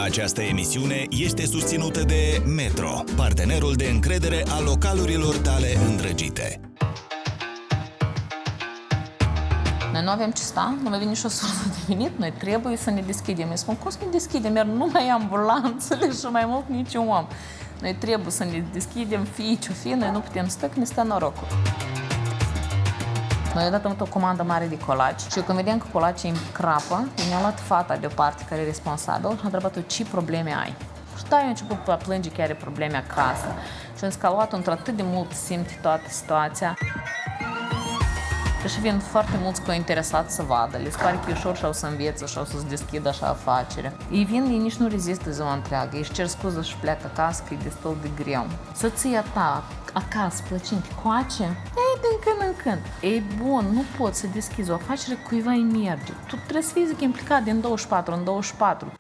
Această emisiune este susținută de Metro, partenerul de încredere al localurilor tale îndrăgite. Noi nu avem ce sta, nu mai vine nici o sursă de venit, noi trebuie să ne deschidem. Eu spun, cum să ne deschidem? Iar numai ambulanțele și mai mult niciun om. Noi trebuie să ne deschidem, fie ce-o fi, noi nu putem sta, că ne stă norocul. Noi odată am avut o comandă mare de colaci și când vedem că colacii îmi crapă, ne-a luat fata deoparte care e responsabil și a întrebat-o ce probleme ai. Și da, eu am început a plânge că are probleme acasă. Și am zis că a luat într-atât de mult simte toată situația. Și vin foarte mulți că au interesat să vadă, le pare că e ușor și au să învețe și au să-ți deschidă așa afacere. Ei vin, ei nici nu rezistă ziua întreagă, ei își cer scuză și pleacă acasă că e destul de greu. Soția ta acasă, plăcind coace, ei din când în când. Ei bun, nu poți să deschizi o afacere cu cuiva îi merge. Tu trebuie să fii implicat din 24 în 24.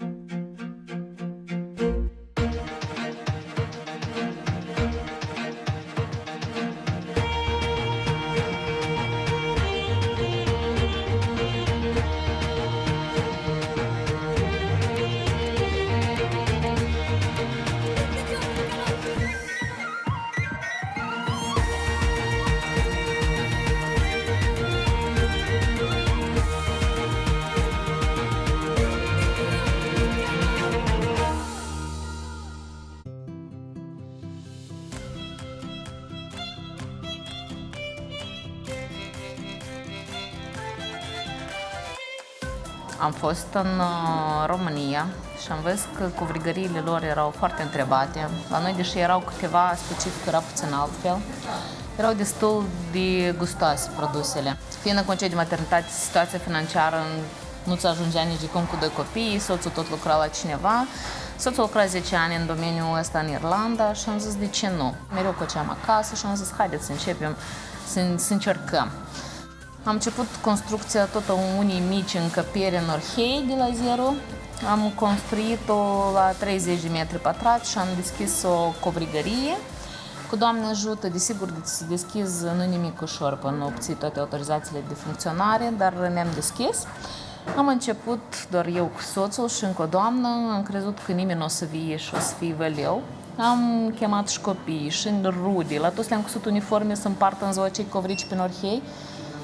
Am fost în România și am văzut că covrigăriile lor erau foarte întrebate. La noi, deși erau câteva specific, era puțin altfel. Erau destul de gustoase produsele. Fiind în concediu de maternitate, situația financiară nu-ți ajungea nici cum cu 2 copii, soțul tot lucra la cineva. Soțul lucra 10 ani în domeniul ăsta în Irlanda și am zis de ce nu. Mereu coceam acasă și am zis haideți să începem, să încercăm. Am început construcția tot unii mici încăperi în Orhei de la zero. Am construit-o la 30 de metri pătrați și am deschis o covrigărie. Cu Doamne ajută, desigur, să deschiz nu nimic ușor până obții toate autorizațiile de funcționare, dar ne-am deschis. Am început doar eu cu soțul și încă o doamnă. Am crezut că nimeni nu o să vie și o să fie văleu. Am chemat și copiii și rude. La toți le-am cusut uniforme să împartă în ziua cei covrici prin Orhei.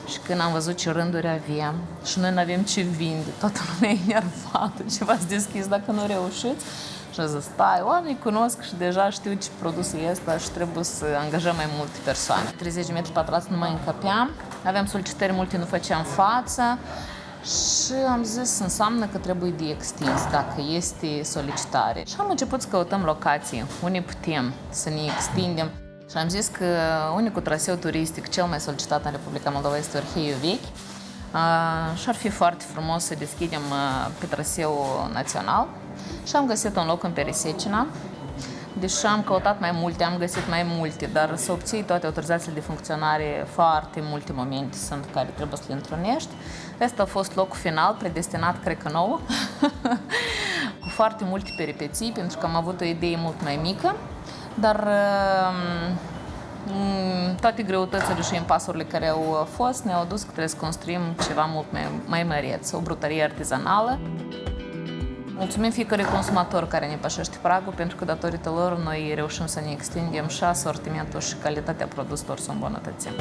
Și când am văzut ce rânduri aveam și noi nu avem ce vinde, toată lumea e enervată, ce v-ați deschis dacă nu reușiți. Și am zis, stai, oamenii cunosc și deja știu ce produs e ăsta și trebuie să angajăm mai multe persoane. 30 de metri pătrați nu mai încăpeam, aveam solicitări multe, nu făceam față și am zis, înseamnă că trebuie de extins dacă este solicitare. Și am început să căutăm locații unde putem să ne extindem. Și am zis că unicul traseu turistic cel mai solicitat în Republica Moldova este Orheiul Vechi și ar fi foarte frumos să deschidem pe traseu național. Și am găsit un loc în Peresecina. Deși am căutat mai multe, am găsit mai multe, dar să obții toate autorizațiile de funcționare, foarte multe momente sunt care trebuie să le întrunești. Ăsta a fost locul final, predestinat, cred că nouă, cu foarte multe peripeții, pentru că am avut o idee mult mai mică. Dar toate greutățile și impasurile care au fost ne-au dus că trebuie să construim ceva mult mai măreț, o brutărie artizanală. Mulțumim fiecare consumator care ne pășește pragul, pentru că datorită lor noi reușim să ne extindem și asortimentul și calitatea produselor să îmbunătățim.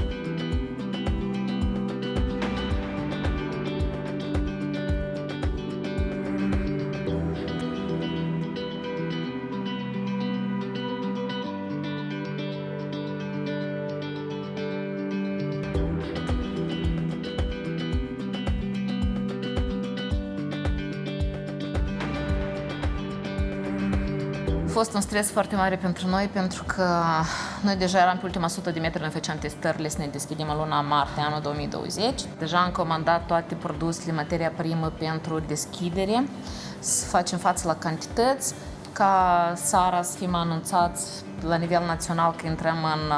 A fost un stres foarte mare pentru noi, pentru că noi deja eram pe ultima 100 de metri, noi făceam testările să ne deschidem în luna martie anul 2020. Deja am comandat toate produsele, materia primă pentru deschidere, să facem față la cantități, ca seara să fim anunțați la nivel național că intrăm în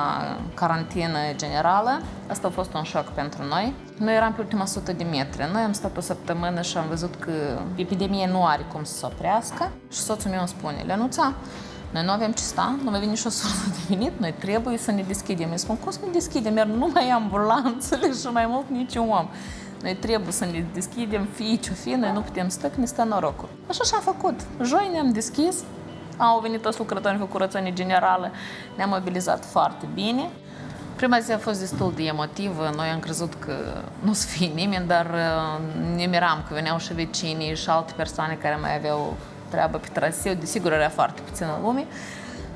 carantină generală. Asta a fost un șoc pentru noi. Noi eram pe ultima 100 de metri. Noi am stat o săptămână și am văzut că epidemia nu are cum să se oprească. Și soțul meu îmi spune, Lenuța, noi nu avem ce sta, nu mai vine nici o sursă de venit, noi trebuie să ne deschidem. Eu spun, cum să ne deschidem? Iar numai ambulanțele și mai mult niciun om. Noi trebuie să ne deschidem, fie ce-o fi, noi nu putem sta, că ne stă norocul. Așa și-am făcut. Joi ne-am deschis, au venit toți lucrătorii, am făcut curățenie generală, ne-am mobilizat foarte bine. Prima zi a fost destul de emotivă, noi am crezut că nu o să fie nimeni, dar ne miram că veneau și vecinii și alte persoane care mai aveau treabă pe traseu, desigur era foarte puțină lume.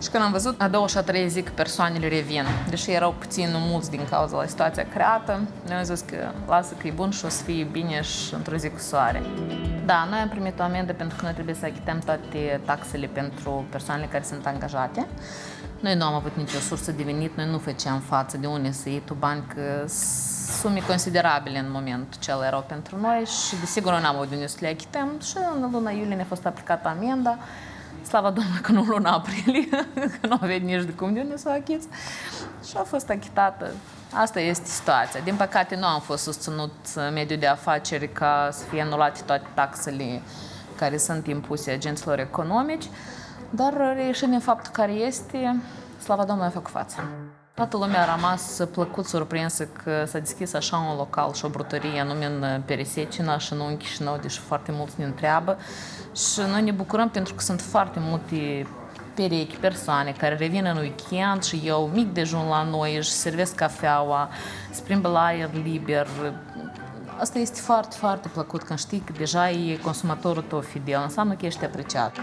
Și când am văzut a doua și a treia zi că persoanele revin, deși erau puțin mulți din cauza la situația creată, noi am zis că lasă că e bun și o să fie bine și într-o zi cu soare. Da, noi am primit o amendă pentru că noi trebuie să achităm toate taxele pentru persoanele care sunt angajate. Noi nu am avut nicio sursă de venit, noi nu făceam față de unde să iei tu bani, că sume considerabile în momentul cel erau pentru noi și desigur nu am avut de unde să le achităm și în luna iulie ne-a fost aplicată amenda. Slavă Domnului că nu în luna aprilie, că nu aveai nici de cum de unde să o achiți. Și a fost achitată. Asta este situația. Din păcate nu am fost susținut mediul de afaceri ca să fie anulate toate taxele care sunt impuse agenților economici, dar reieșind din faptul care este, slavă Domnului a făcut față. Toată lumea a rămas plăcut surprinsă că s-a deschis așa un local și o brutărie anume în Peresecina și nu în Chișinău, deși foarte mulți ne întreabă. Și noi ne bucurăm pentru că sunt foarte multe perechi, persoane care revin în weekend și iau mic dejun la noi, își servesc cafeaua, se plimbă la aer liber. Asta este foarte, foarte plăcut când știi că deja e consumatorul tău fidel, înseamnă că ești apreciat.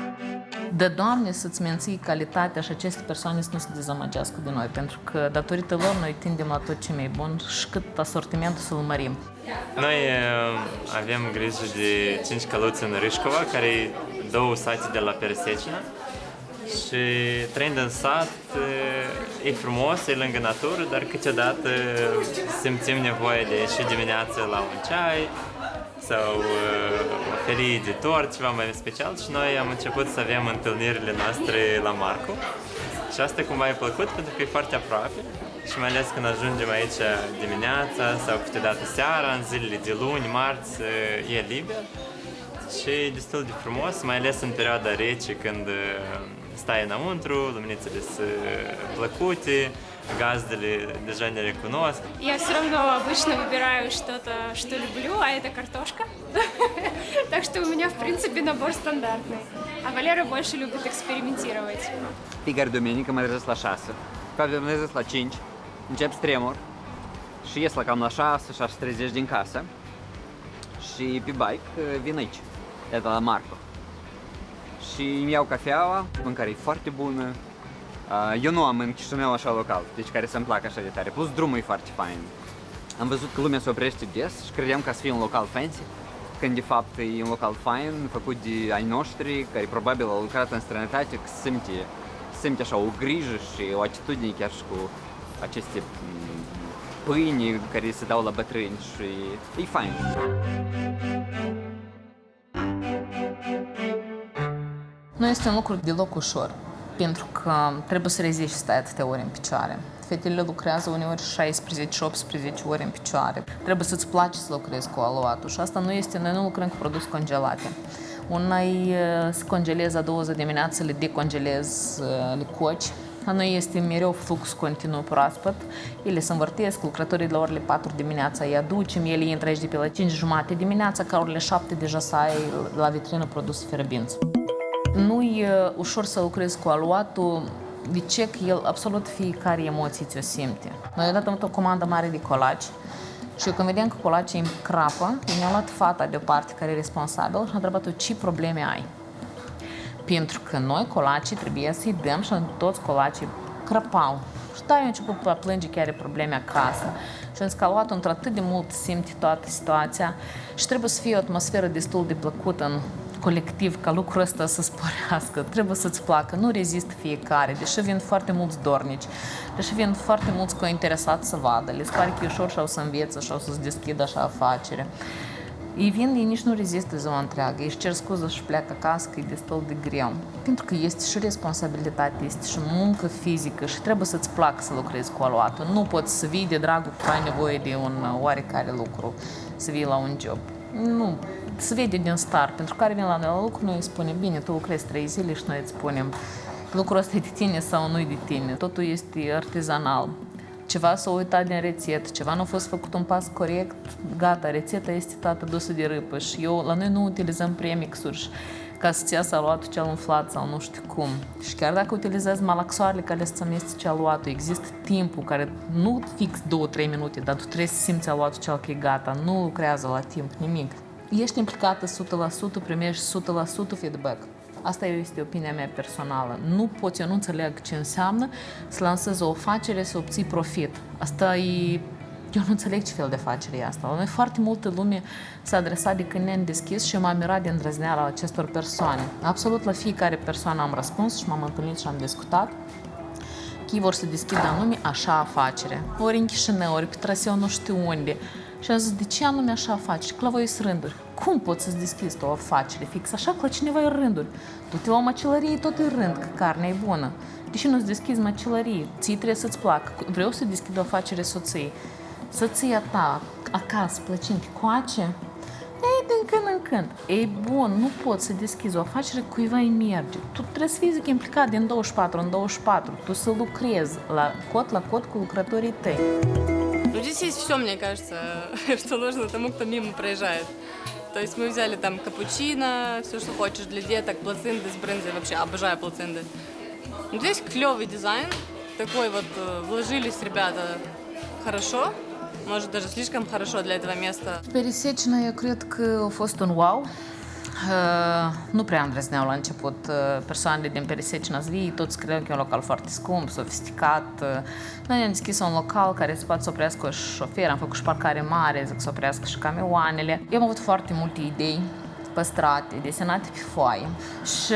De Doamne să-ți menții calitatea și aceste persoane să nu se dezamăgească de noi, pentru că datorită lor noi tindem la tot ce mai bun și cât asortimentul să-l mărim. Noi avem grijă de 5 căluți în Râșcova, care e 2 sate de la Peresecina. Și trăind în sat, e frumos, e lângă natură, dar câteodată simțim nevoie de ieși dimineața la un ceai sau o felie de tort, ceva mai special și noi am început să avem întâlnirile noastre la Marcu. Și asta cumva e plăcut pentru că e foarte aproape și mai ales când ajungem aici dimineața sau câteodată seara, în zilele de luni, marți, e liber și e destul de frumos, mai ales în perioada rece când stai înăuntru, luminițele sunt plăcute, gazdele deja ne recunosc. Я все равно обычно выбираю что-то, что люблю, а это картошка. Так что у меня, в принципе, набор стандартный. А Валера больше любит экспериментировать. Fiecare duminică mă trezesc la 6, mă trezesc la 5, încep să tremur și ies la cam la 6, 6:30 din casă și pe bike vin aici, iată la Marco. Și îmi iau cafeaua, mâncare e foarte bună. Eu nu am în Chișinău așa local, deci care să-mi placă așa de tare, plus drumul e foarte fain. Am văzut că lumea se oprește des și credeam că să fie un local fancy, când de fapt e un local fain, făcut de ai noștri, care probabil au lucrat în străinătate, că simte așa o grijă și o atitudine chiar și cu aceste pâini care se dau la bătrâni și e fain. Nu este un lucru deloc ușor, pentru că trebuie să reziști să stai atâtea ore în picioare. Fetele lucrează uneori 16-18 ore în picioare. Trebuie să-ți place să lucrezi cu aluatul și asta nu este, noi nu lucrăm cu produse congelate. Una se congelezi a 2 dimineața, le decongelezi, le coci. La noi este mereu flux continuu proaspăt. Ele se învârtesc, lucrătorii la orele 4 dimineața îi aducem, ele intră aici de pe la 5:30 dimineața, ca orele 7 deja să ai la vitrină produse fierbinți. Nu e ușor să lucrezi cu aluatul, de ce? Că el absolut fiecare emoție ți-o simte. Noi odată am avut o comandă mare de colaci și eu când vedeam că colacii îmi crapă, mi-a luat fata deoparte care e responsabil și a întrebat-o ce probleme ai. Pentru că noi colacii trebuie să-i dăm și toți colacii crăpau. Și da, eu am început a plânge că are probleme acasă. Și am zis că aluatul într-atât de mult simte toată situația și trebuie să fie o atmosferă destul de plăcută în colectiv ca lucrul ăsta să sporească. Trebuie să-ți placă, nu rezistă fiecare, deși vin foarte mulți dornici, deși vin foarte mulți cointeresați să vadă, le pare că e ușor și au să învețe și au să-ți deschidă așa afacere. Ei vin, ei nici nu rezistă ziua întreagă, ei își cer scuză și pleacă acasă că e destul de greu. Pentru că este și responsabilitate, este și muncă fizică și trebuie să-ți placă să lucrezi cu aluatul. Nu poți să vii de dragul că ai nevoie de un oarecare lucru, să vii la un job. Nu, se vede din start. Pentru care vin la noi la lucru, noi îi spunem, bine, tu lucrezi 3 zile și noi îți spunem lucrul ăsta e de tine sau nu e de tine. Totul este artizanal. ceva s-a uitat din rețetă, ceva nu a fost făcut un pas corect, gata, rețeta este toată dusă de râpă și la noi nu utilizăm premixuri ca să-ți iasă aluatul cel umflat sau nu știu cum. Și chiar dacă utilizezi malaxoarele care să amestece aluatul, există timpul care nu fix 2-3 minute, dar tu trebuie să simți aluatul cel că e gata, nu lucrează la timp, nimic. Ești implicată 100%, primești 100% feedback. Asta este opinia mea personală. Nu poți, eu nu înțeleg ce înseamnă să lansezi o afacere, să obții profit. Asta e... Eu nu înțeleg ce fel de afacere e asta. La noi foarte multă lume s-a adresat de când ne-am deschis și m-am mirat de îndrăzneala acestor persoane. Absolut la fiecare persoană am răspuns și m-am întâlnit și am discutat că ei vor să deschidă anume așa afacere. Ori în Chișinău, ori pe traseu nu știu unde. Și am zis, de ce anume așa afaceri? Că la voi sunt rânduri. Cum poți să-ți deschizi o afacere fix așa că la cineva e rânduri? Du-te la o măcelărie, tot e rând, că carnea e bună. Deși nu-ți deschizi măcelărie? Ții trebuie să-ți placă. Vreau să deschid o afacere soției. Soția ta, acasă, plăcind coace? Ei, din când în când. Ei, bun, nu poți să deschizi o afacere, cuiva îi merge. Tu trebuie să fii zic, implicat din 24 în 24. Tu să lucrezi la cod cu lucrătorii tăi. Ну, здесь есть все, мне кажется, что нужно тому, кто мимо проезжает. То есть мы взяли там капучино, все, что хочешь для деток, плацинды с брынзой, вообще обожаю плацинды. Но здесь клевый дизайн, такой вот, вложились ребята хорошо, может даже слишком хорошо для этого места. Perisecina, eu cred că a fost un wow. Nu prea îndrăzneau la început persoanele din Perisecina zi, toți credeau că e un local foarte scump, sofisticat. Noi ne-am deschis un local care se poate să oprească șofer, am făcut și parcare mare, zic să oprească și camioanele. Eu am avut foarte multe idei păstrate, desenate pe foaie și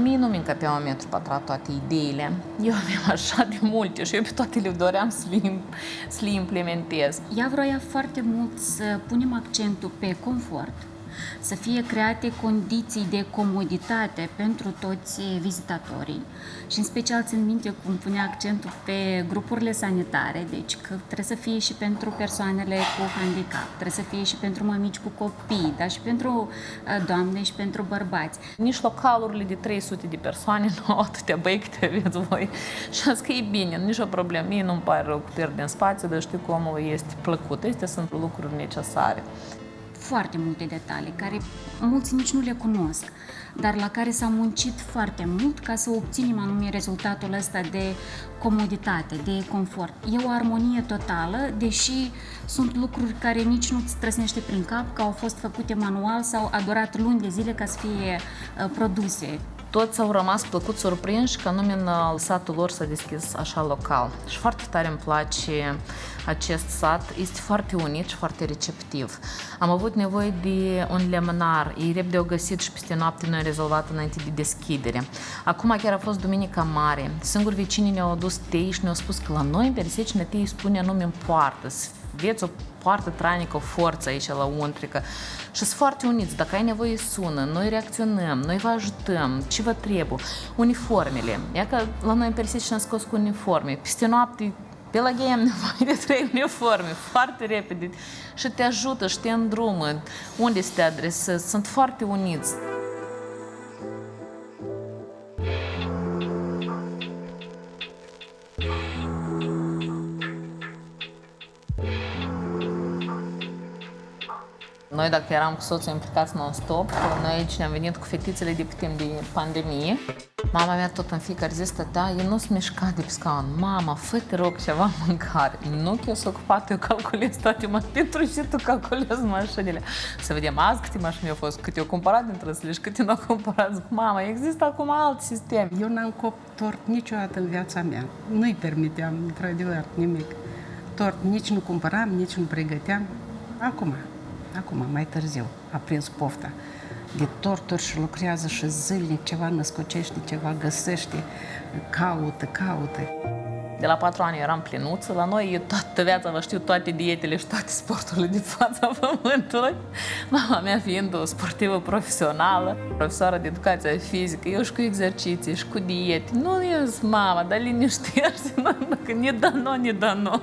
mie nu mi încăpeau în metru pătrat toate ideile. Eu aveam așa de multe și eu pe toate le doream să le implementez. Ea vroia foarte mult să punem accentul pe confort, să fie create condiții de comoditate pentru toți vizitatorii și în special țin minte cum punea accentul pe grupurile sanitare, deci că trebuie să fie și pentru persoanele cu handicap, trebuie să fie și pentru mămici cu copii, dar și pentru doamne și pentru bărbați. Nici localurile de 300 de persoane nu au atâtea băi câte aveți voi și azi că e bine, nici o problemă, mie nu-mi pare rău că pierd din spațiu, dar știu că omul este plăcut, astea sunt lucruri necesare. Foarte multe detalii, care mulți nici nu le cunosc, dar la care s-a muncit foarte mult ca să obținem anume rezultatul ăsta de comoditate, de confort. E o armonie totală, deși sunt lucruri care nici nu-ți trăsnește prin cap, că au fost făcute manual sau a durat luni de zile ca să fie produse. Toți au rămas plăcut surprinși că anume în satul lor s-a deschis așa local. Și foarte tare îmi place acest sat, este foarte unit și foarte receptiv. Am avut nevoie de un lemnar, ei repede au găsit și peste noapte noi rezolvat înainte de deschidere. Acum chiar a fost Duminica Mare, singuri vecinii ne-au adus tei și ne-au spus că la noi în Perisecina tei spune anume în poartă, să veți o poartă tranică, o forță aici la untrică. Și sunt foarte uniți, dacă ai nevoie sună, noi reacționăm, noi vă ajutăm, ce vă trebuie. Uniformele, ia că la noi în Perisecina am scos cu uniforme, peste noapte pe la ghei am nevoie de 3 uniforme, foarte repede și te ajută și te îndrumă, unde să te adresezi, sunt foarte uniți. Noi, dacă eram cu soțul implicați non-stop, noi aici ne-am venit cu fetițele de pe timp de pandemie. Mama mea tot în fiecare zi stătea, el nu se mișca de pe scaun. Mama, fă-te rog ceva mâncare. Nu că eu sunt ocupată, eu calculez toate pentru și tu calculezi mașinile. Să vedem azi câte mașini au fost, câte au cumpărat dintre ele și câte nu au cumpărat. Zic, mama, există acum alt sistem. Eu n-am copt tort niciodată în viața mea. Nu-i permiteam, într-adevăr, nimic. Tort nici nu cumpăram, nici nu pregăteam. Acum, mai târziu, a prins pofta de torturi și lucrează și zilnic, ceva născocește, ceva găsește, caută. De la 4 ani eram plinuță, la noi eu toată viața vă știu toate dietele și toate sporturile de fața pământului. Mama mea fiind o sportivă profesională, profesoară de educație fizică, eu și cu exerciții și cu diete. Nu, eu zic, mama, dar liniștește, că ne da nu.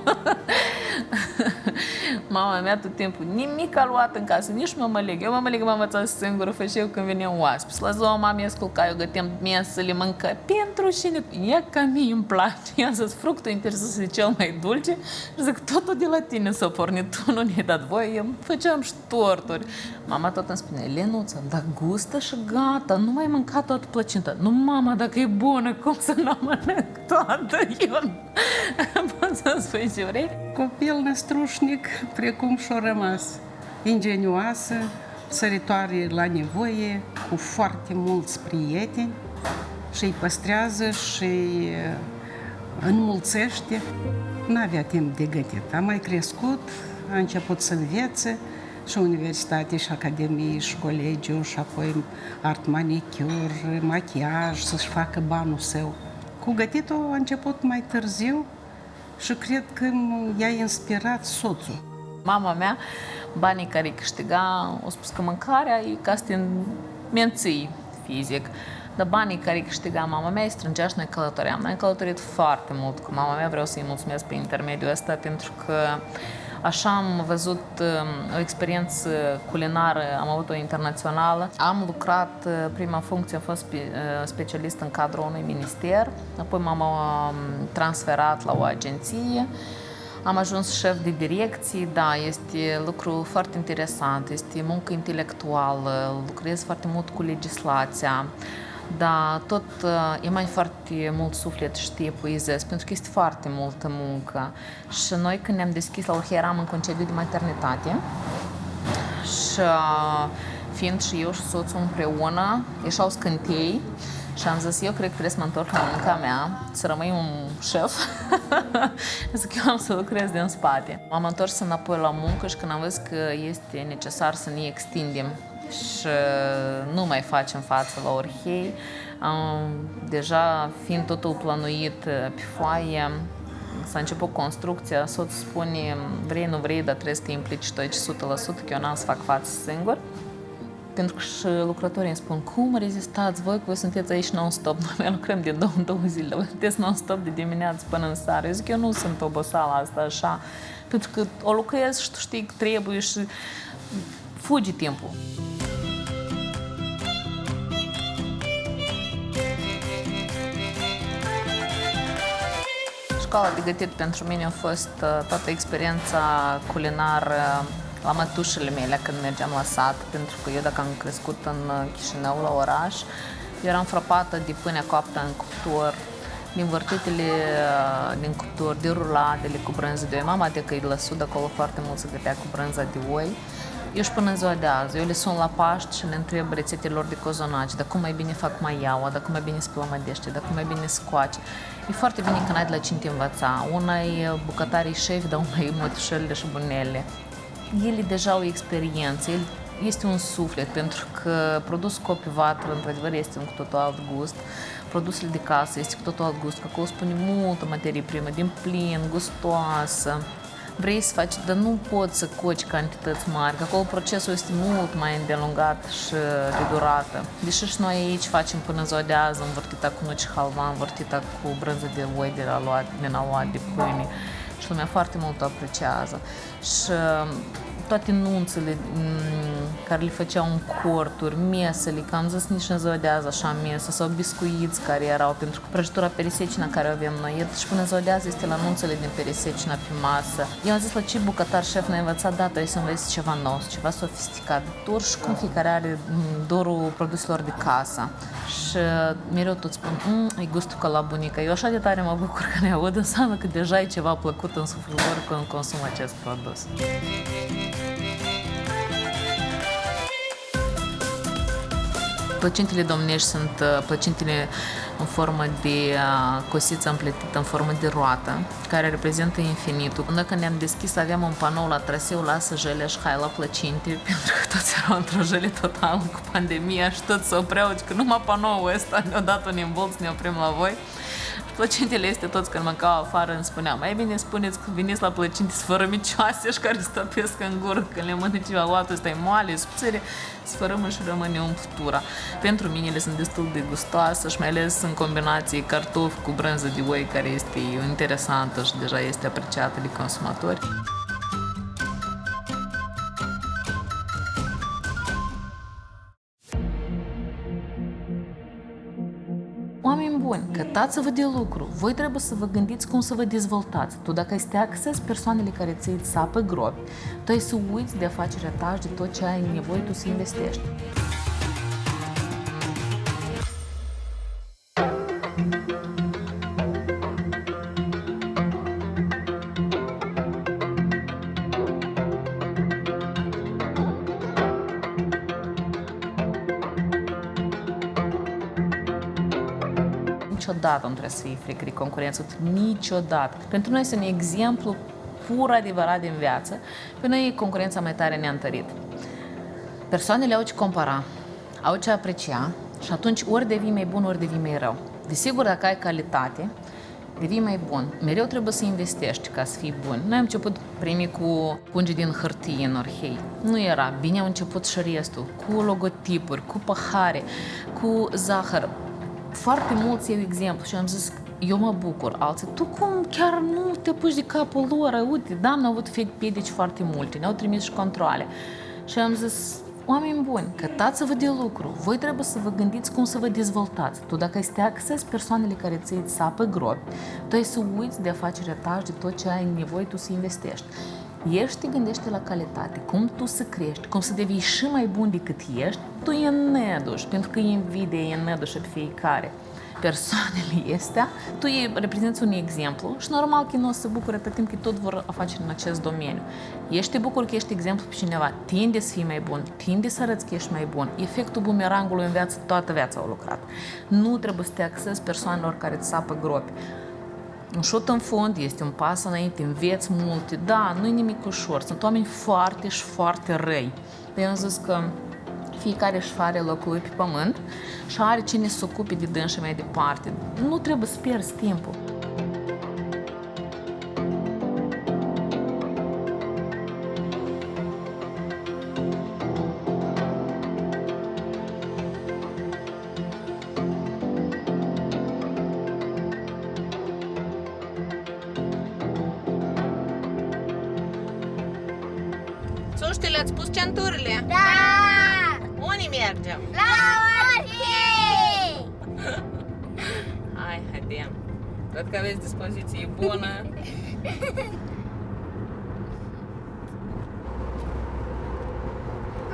Mama mea tot timpul nimic a luat în casă, nici mămăligă. Eu mămăligă m-am învățat singură, făcea eu când veneam oaspeți. La ziua mama mea sculca, eu găteam mesele, mâncă pentru cine? E ca mie îmi place, ea să-ți fructul interzis e cel mai dulce și zic, totul de la tine s-a pornit, tu nu ne-ai dat voie, eu făceam și torturi. Mama tot îmi spune, Lenuța, dar gustă și gata, nu mai mânca toată plăcinta. Nu, mama, dacă e bună, cum să nu mănânc toată? Eu pot să spui ce vrei? Copil năstrușnic, precum și-o rămas. Ingenioasă, săritoare la nevoie, cu foarte mulți prieteni și îi păstrează și înmulțește. N-avea timp de gătit. A mai crescut, a început să învețe și universitate, și academie, și colegiu, și apoi art manicure, machiaj, să-și facă banul său. Cu gătitul a început mai târziu și cred că i-a inspirat soțul. Mama mea, banii care îi câștiga, au spus că mâncarea e ca să te menții fizic. Dar banii care îi câștiga mama mea îi strângea și noi călătoream. Noi am călătorit foarte mult cu mama mea, vreau să-i mulțumesc pe intermediul ăsta, pentru că așa am văzut o experiență culinară, am avut-o internațională. Am lucrat, prima funcție a fost specialist în cadrul unui minister, apoi m-am transferat la o agenție. Am ajuns șef de direcție, da, este lucru foarte interesant, este muncă intelectuală, lucrez foarte mult cu legislația, dar tot e mai foarte mult suflet și te epuizez, pentru că este foarte multă muncă. Și noi când ne-am deschis la Urhea eram în concediu de maternitate și fiind și eu și soțul împreună, ieșau scântei și am zis, eu cred că trebuie să mă întorc la munca mea, să rămâi un șef. Zic, eu am să lucrez din spate. M-am întors înapoi la muncă și când am văzut că este necesar să ne extindem și nu mai facem față la Orhei, deja fiind totul planuit pe foaie, s-a început construcția, soțul spune, vrei, nu vrei, dar trebuie să te implici tu aici 100%, că eu n-am să fac față singur. Pentru că și lucrătorii îmi spun, cum rezistați voi, că voi sunteți aici non-stop, noi mai lucrăm de 2 zile, voi sunteți non-stop de dimineață până în seară. Eu zic, eu nu sunt oboseala asta așa, pentru că o lucrez și tu știi că trebuie și fugi timpul. Școala de gătit pentru mine a fost toată experiența culinară la mătușele mele când mergeam la sat, pentru că eu dacă am crescut în Chișinău, la oraș, eu eram frapată de pâinea coaptă în cuptor, din vârtitele din cuptor, de ruladele cu brânză de oi. Mama de că e la sud, acolo foarte mult se gătea cu brânza de oi. Eu și până în ziua de azi, eu le sun la Paști și le întreb rețetelor de cozonaci, dar cum mai bine fac maiaua, dar cum mai bine se plămădește, dar cum mai bine se coace. E foarte bine că n-ai de la cine te învăța. Una e bucătarii șefi, dar una e mătușelele și bunele. El e deja o experiență, el este un suflet, pentru că produsul copii vatră, într-adevăr, este un cu totul alt gust. Produsele de casă este cu totul alt gust, că acolo spune multă materie primă, din plin, gustoasă. Vrei să faci, dar nu poți să coci cantități mari, că acolo procesul este mult mai îndelungat și de durată. Deși și noi aici facem până ziua de azi învârtita cu nuci halva, învârtita cu brânză de oi din aluat de pâine. Și lumea foarte mult o apreciază. Și toate nunțele care le făceau în corturi, mesele, că am zis nici în ziua de azi așa mesă, sau biscuiți care erau, pentru că prăjitura peresecina care o avem noi, și până în ziua de azi este la nunțele din peresecina pe masă. Eu am zis la ce bucătar șef ne-a învățat, da, trebuie să înveți ceva nou, ceva sofisticat, doar și cum fiecare are dorul produselor de casă. Și mereu tot spun, e gustul ca la bunica. Eu așa de tare mă bucur că ne aud, înseamnă că deja e ceva plăcut în sufletul lor când consum acest produs. Plăcintele domnești sunt plăcintele în formă de cosiță împletită, în formă de roată, care reprezintă infinitul. Noi când ne-am deschis aveam un panou la traseu, lasă jele și hai la plăcinte, pentru că toți erau într-o jele totală cu pandemia și toți se opreau, că numai panoul ăsta ne-a dat un imbolt să ne oprim la voi. Plăcintele este toți când mâncau afară îmi spuneam, mai bine spuneți că veniți la plăcinte sfărămicioase și care stăpesc în gură, când le mănânci aluatul ăsta e moale, subțire, sfărâmă și rămâne umplutura. Pentru mine ele sunt destul de gustoase și mai ales în combinație cartofi cu brânză de oi, care este interesantă și deja este apreciată de consumatori. oameni buni, cătați-vă de lucru, voi trebuie să vă gândiți cum să vă dezvoltați. Tu dacă ai să te accesi persoanele care ți sapă gropi, tu ai să uiți de afacerea ta și de tot ce ai nevoie tu să investești. Niciodată nu trebuie să fie frică de concurență, niciodată. Pentru noi este un exemplu pur adevărat din viață. Pe noi concurența mai tare ne-a întărit. Persoanele au ce compara, au ce aprecia și atunci ori devii mai bun, ori devii mai rău. Desigur, dacă ai calitate, devii mai bun. Mereu trebuie să investești ca să fii bun. Noi am început primii cu pungi din hârtie în orhei. Nu era. Bine au început și restul. Cu logotipuri, cu pahare, cu zahăr. Foarte mulți iau exemplu și am zis, eu mă bucur. Alții, tu cum chiar nu te apuci de capul lor? Uite, da, am avut piedici foarte multe, ne-au trimis și controale. Și am zis, oameni buni, cătați-vă de lucru, voi trebuie să vă gândiți cum să vă dezvoltați. Tu dacă ai să te accesi persoanele care ți sapă gropi, tu ai să uiți de afacerea ta și de tot ce ai nevoie tu să investești. Ești, te gândește la calitate, cum tu să crești, cum să devii și mai bun decât ești, tu e neduș, pentru că invidia e nedușă pe fiecare. Persoanele astea, tu reprezinți un exemplu și normal că nu o să se bucure pe timp că tot vor afaceri în acest domeniu. Ești te bucur că ești exemplu pe cineva, tinde să fii mai bun, tinde să arăți că ești mai bun. Efectul bumerangului în viață, toată viața au lucrat. Nu trebuie să te accesi persoanelor care îți sapă gropi. Un șut în fund este un pas înainte, înveți multe, da, nu e nimic ușor, sunt oameni foarte și foarte răi. Eu am zis că fiecare își are locul lui pe pământ și are cine să se ocupe de dânsi mai departe. Nu trebuie să pierzi timpul. Suște, le-ați pus centurile? Da! Unde mergem? La orhei! Hai, haidem. Cred că aveți dispoziție bună.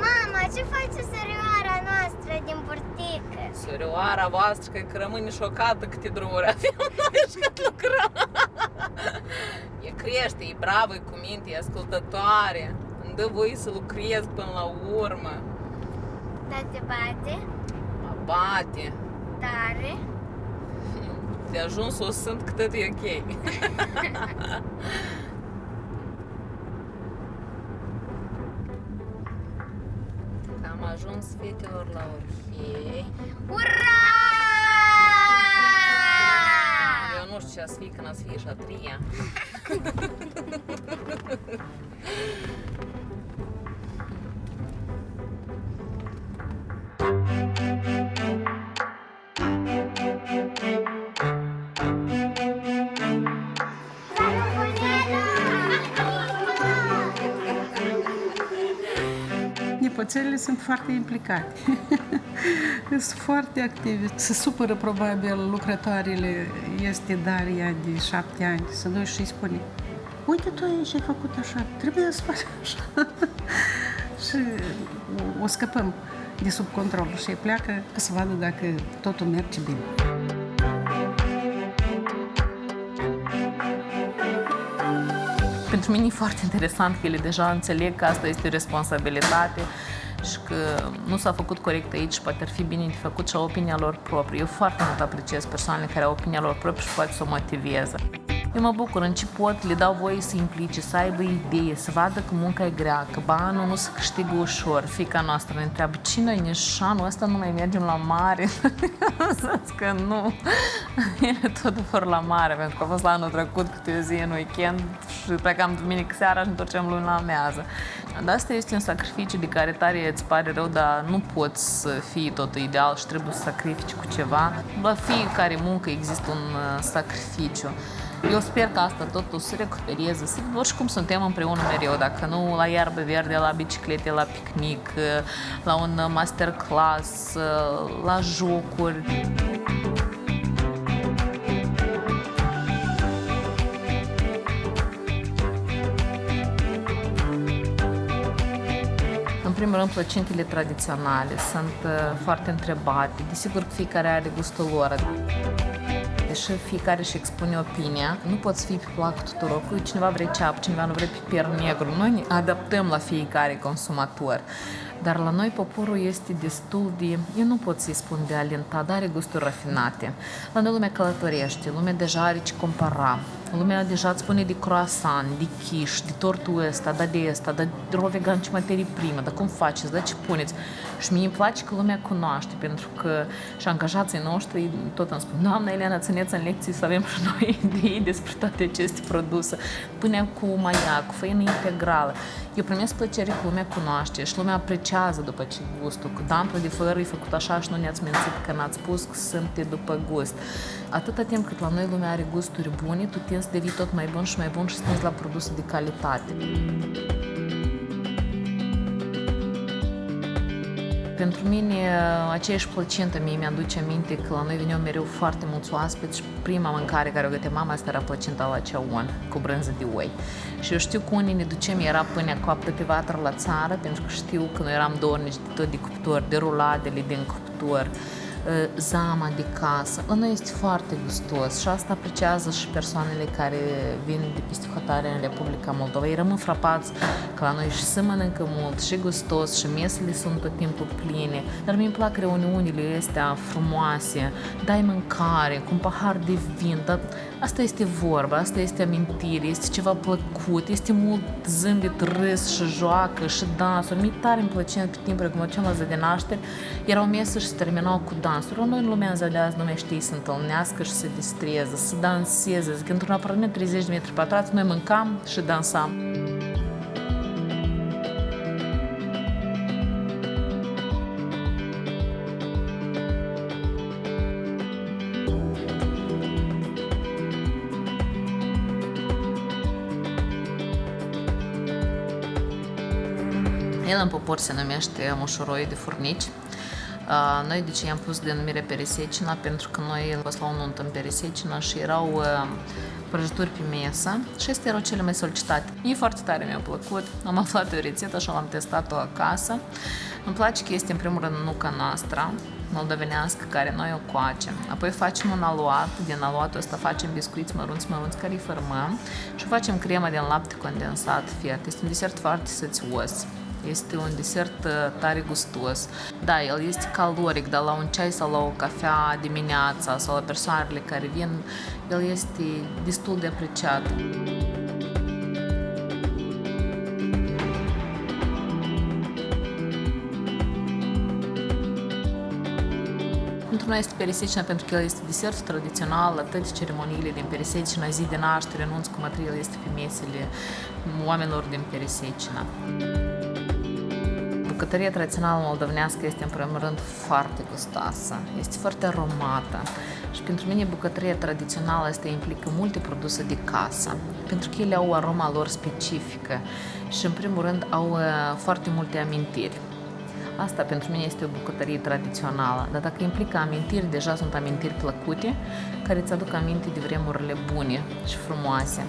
Mama, ce face surioara noastră din burtică? Surioara voastră, că rămâne șocată câte drumuri avem noi și cât lucrăm. E crește, e bravă, e cu minte, e ascultătoare. Îmi dă voie să lucrez până la urmă. Dar te bate? Mă bate. Tare? De ajuns o sunt că tot e ok. Am ajuns, fetelor, la orhei. Ura! Eu nu știu ce a să fie când a să fie și a treia. Nepoțelele sunt foarte implicate. Sunt foarte active. Se supără probabil lucrătoarele. Este Daria de 7 ani. Se duce și îi spune: uite tu aici ai făcut așa, trebuie să faci așa. Și o scăpăm de sub control și pleacă ca să vadă dacă totul merge bine. Pentru mine e foarte interesant că ele deja înțeleg că asta este responsabilitate și că nu s-a făcut corect aici și poate ar fi bine de făcut și opinia lor proprie. Eu foarte mult apreciez persoanele care au opinia lor proprie și poate să o motiveze. Eu mă bucur, în ce pot, le dau voie să implice, să aibă idee, să vadă că munca e grea, că banul nu se câștigă ușor. Fiica noastră ne întreabă: ce noi nici anul ăsta nu mai mergem la mare? Zic că nu, ele tot vor la mare, pentru că a fost la anul trecut câte o zi în weekend și plecam duminică seara și întorcem luni la amiază. Dar asta este un sacrificiu de care tare îți pare rău, dar nu poți să fii totul ideal și trebuie să sacrifici cu ceva. La fiecare muncă există un sacrificiu. Eu sper că asta totul se recupereze. Oricum suntem împreună mereu, dacă nu la iarbă verde, la biciclete, la picnic, la un masterclass, la jocuri. primul rând, plăcintele tradiționale sunt foarte întrebate. Desigur că fiecare are gustul lor. Deși fiecare își expune opinia, nu poți fi pe plac tuturor. Cu cineva vrea ceapă, cineva nu vrea piper negru. Noi ne adaptăm la fiecare consumator. Dar la noi poporul este destul de, eu nu pot să-i spun de alentat, dar are gusturi rafinate. La noi lumea călătorește, lumea deja are ce compara. Lumea deja îți spune de croissant, de quiche, de tortul ăsta, de ăsta, de rovegan ce materii primă, dar cum faceți, dar ce puneți. Și mie îmi place că lumea cunoaște, pentru că și angajații noștri tot îmi spun, doamna Elena, țineți în lecții să avem și noi idei despre toate aceste produse. Punem cu maia, cu făină integrală. Eu primesc plăcere că lumea cunoaște și lumea apreciază după ce gustul. Că damplă de făgăr e făcut așa și nu ne-ați mințit că n-ați spus că sunt după gust. Atâta timp cât la noi lumea are gusturi bune, tu tind să devii tot mai bun și mai bun și să la produse de calitate. Pentru mine, aceeași plăcintă mie mi-aduce aminte că la noi veneau mereu foarte mulți oaspeți și prima mâncare care o gătea mama, asta era plăcinta la ceaun, cu brânză de oi. Și eu știu că unii ne ducem, era pâinea coaptă pe vatră la țară, pentru că știu că noi eram dornici de tot de cuptor, de ruladele din cuptor, zama de casă. La noi este foarte gustos și asta apreciază și persoanele care vin de peste hotare în Republica Moldova. Ei rămân frapați că la noi și se mănâncă mult, și gustos, și mesele sunt tot timpul pline. Dar mi-mi plac reuniunile astea frumoase, dai mâncare, cu un pahar de vin, dar asta este vorba, asta este amintire, este ceva plăcut, este mult zâmbet, râs și joacă și dansuri. Mi-e tare îmi plăcea pe timpul când mă duceam la zi de nașteri, erau mese și se terminau cu dansuri. Noi în lumea în ziua de azi nu mai știi să întâlnească și să distreze, să danseze. Zic, într-un apartament 30 de metri pătrați, noi mâncam și dansam. El în popor se numește mușuroi de furnici. Noi de ce i-am pus denumire Peresecina? Pentru că noi am fost la o nuntă în Peresecina și erau prăjituri pe mesă și astea erau cele mai solicitate. Mie foarte tare mi-a plăcut, am aflat o rețetă și am testat-o acasă. Îmi place că este în primul rând nuca noastră, moldovenească, care noi o coacem. Apoi facem un aluat, din aluatul ăsta facem biscuiți mărunți care îi formăm și facem crema din lapte condensat fiert. Este un desert foarte sățios. Este un desert tare gustos. Da, el este caloric, dar la un ceai sau la o cafea dimineața sau la persoanele care vin, el este destul de apreciat. Pentru noi este Peresecina pentru că el este desert tradițional la toate ceremoniile din Peresecina, zi de naștere, anunț cu material este pe mesele oamenilor din Peresecina. Bucătăria tradițională moldovenească este în primul rând foarte gustoasă, este foarte aromată și pentru mine bucătăria tradițională asta implică multe produse de casă, pentru că ele au aroma lor specifică și în primul rând au foarte multe amintiri. Asta pentru mine este o bucătărie tradițională, dar dacă implică amintiri, deja sunt amintiri plăcute care îți aduc aminte de vremurile bune și frumoase.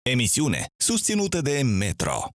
Emisiune susținută de Metro.